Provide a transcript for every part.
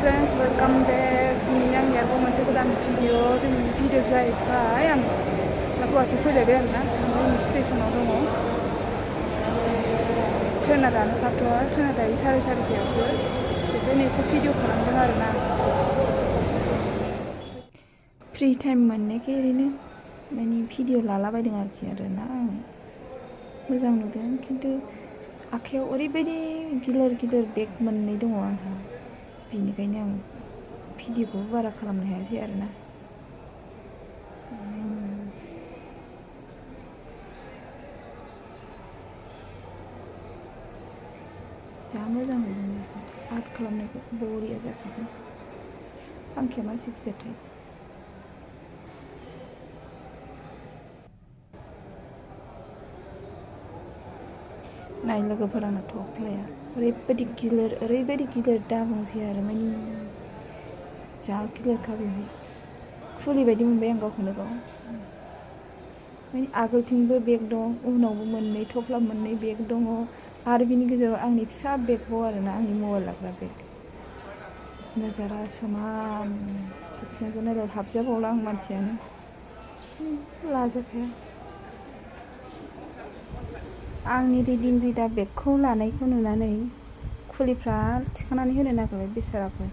friends, welcome back. दिनै आंनि आरोबाव मोनसे गोदान भिडिअ जाहैबाय आं गुवाहाटि फैलायबाय आरोना आं स्टेशनाव दङ ट्रेना दानो खारथ'वा ट्रेना दायो 4:30आवसो बेखायनो एसे भिडिअ खालामदों आरोना फ्रि टाइम मोननायखाय ओरैनो माने भिडिअ लालाबायदों आरोना आं मोजां नुदों खिन्थु आखायाव ओरैबायदि गिलिर बेग मोननै दङ आंहा बेनिखायनो आं भिडिअखौबो बारा खालामनो हायासै आरोना जा मोजां नुदों आर्ट खालामनायखौ बरिया जाखादों फांखाया मासे गिदिरथाय नाय लोगोफोर आंना थफ्लाया ओरैबायदि गिलिर दा बुंसै आरो माने जा गिलिरखा बेवहाय खुलि बायदि मोनबाय आं गावखौनो गाव माने आगोलथिंबो बेग दं उनावबो मोननै थफ्ला मोननै बेग दङ आरो बिनि गेजेराव आंनि फिसा बेगबाव आरोना आंनि मबाइल लाग्रा बेग नजारा समान नजर हाबजाबावला आं मानसियानो लाजाखाया आंनि रिदा बेगखौ लानायखौ नुनानै खुलिफ्रा थिखांनानै होनो नागिरबाय बेसाराफोर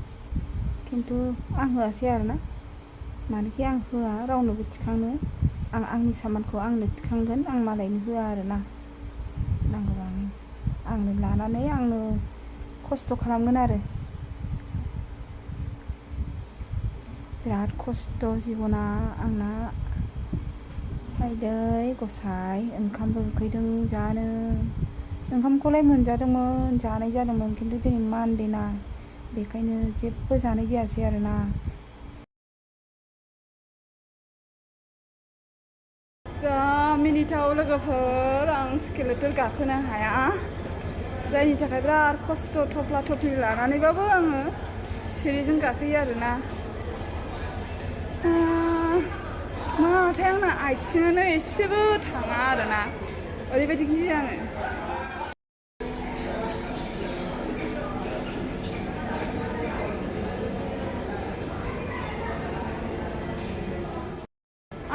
खिन्थु आं होआसै आरोना मानोखि आं होआ रावनोबो थिखांनो आं आंनि सामानखौ आंनो थिखांगोन आं मालायनो होआ आरोना नांगौबा आंनो लानानै आंनो खस्थ' खालामगोन आरो बिराद खस्थ' जिबना आंना हायदै गसाय ओंखामबो उखैदों जानो ओंखामखौलाय मोनजादोंमोन जानाय जादोंमोन खिन्थु दिनै मानदे ना बेखायनो जेबो जानाय जायासै आरोना जा मिनिथाव लोगोफोर आं स्केलेटर गाखोनो हाया जायनि थाखाय बिराद खस्थ' थफ्ला थफ्लि लानानैबाबो आङो सिरिजों गाखोयो आरोना नाथाय आंना आथिङानो एसेबो थाङा आरोना ओरैबायदि गियो आङो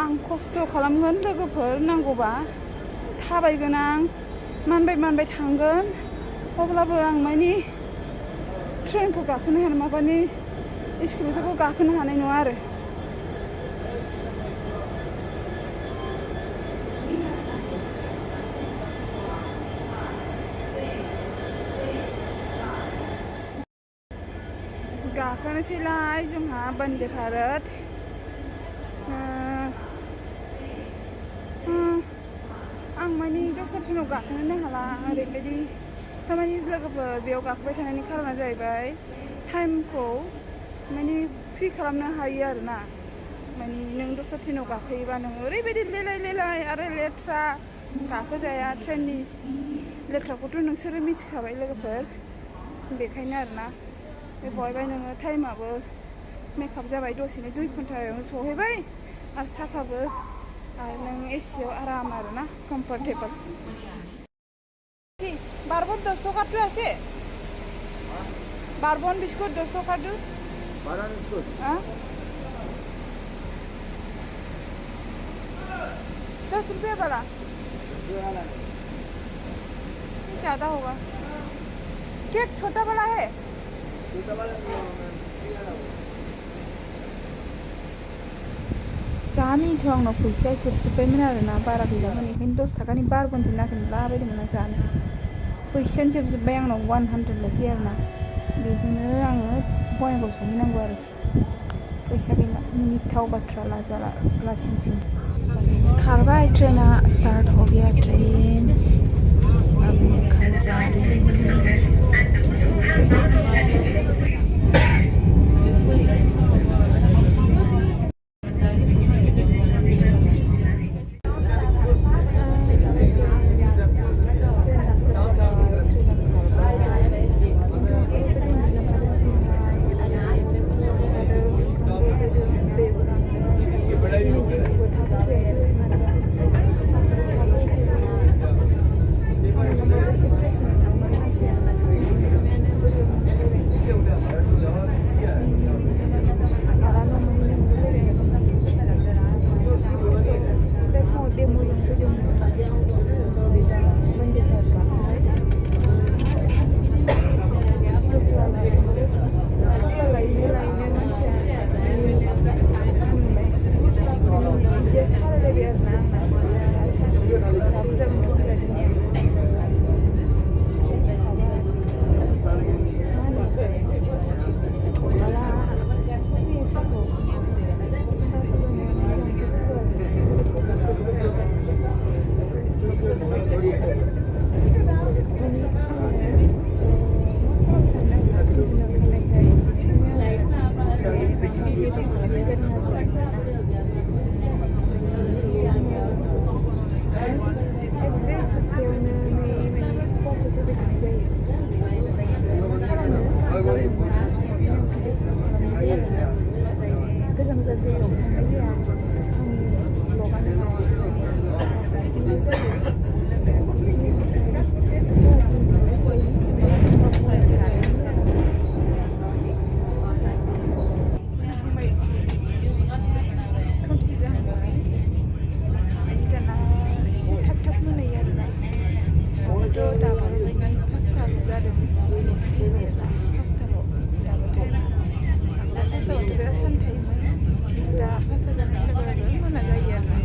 आं खस्थ' खालामगोन लोगोफोर नांगौबा थाबायगोन आं मानबाय थांगोन अब्लाबो आं माने ट्रेनखौ गाखोनो हानाय माबानि स्केलेटरखौ गाखोनो हानाय नङा आरो गाखोनोसैलाय जोंहा बन्दे भारत आं माने दस्रा ट्रेनाव गाखोनोनो हाला ओरैबायदि थारमाने लोगोफोर बेयाव गाखोबाय थानायनि खारना जाहैबाय टाइमखौ माने फ्रि खालामनो हायो आरोना माने नों दस्रा ट्रेनाव गाखोयोबा नों ओरैबायदि लेलाय आरो लेथ्रा गाखोजाया ट्रेननि लेथ्राखौथ' नोंसोरो मिथिखाबाय लोगोफोर बेखायनो आरोना बेवहायबाय नोङो टाइमाबो मेकआप जाबाय दसेनो 2 घन्टायावनो सहैबाय आरो साफाबो आरो नों एसियाव आराम आरोना कम्फर्टेबल बारबन 10 টাকা তো আছে बारबन बिस्कुट 10 টাকা दो 12 बिस्कुट हां 10 रुपए वाला ये ज्यादा होगा केक छोटा वाला है जामिनिथ' आंनाव फैसाया जोबजोब्बायमोन आरोना बारा गैलामोन ओंखायनो 10 टाकानि बारबनसो नागिरलाबायदोंमोन आं जानो फैसायानो जोबजोब्बाय आंनाव 100ल'सै आरोना बेजोंनो आङो बङाइगाव सहैनांगौ आरोखि फैसा गैला मिनिथाव बाथ्रा लासिंसिं खारबाय ट्रेना स्टार्ट हो गया ट्रेन अब निकल जा रही है बेखौ खालामनाय जादों आरो बे सप्तायावनो माने गुवाहाटियाव फैबाय थानाय जायो गोजान गोजान जायगायाव थांनाय जाया आंनि ब्लगानो बिसिनिल' जायो खोमसि जाहांबाय दाना एसे थाब थाब मोनायो आरोना थ' दाबो पासताल' जादों पासताल' दाबो पासताबाथ' बिराद सान थायोमोन खिन्थु दा पासता जानाय लोगो लोगो मोना जायो आरोना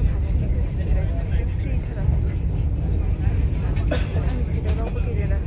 हारसिंसो जिरायथ'नानै फ्रिथारा आंनि सिगाङाव रावबो गैदेरा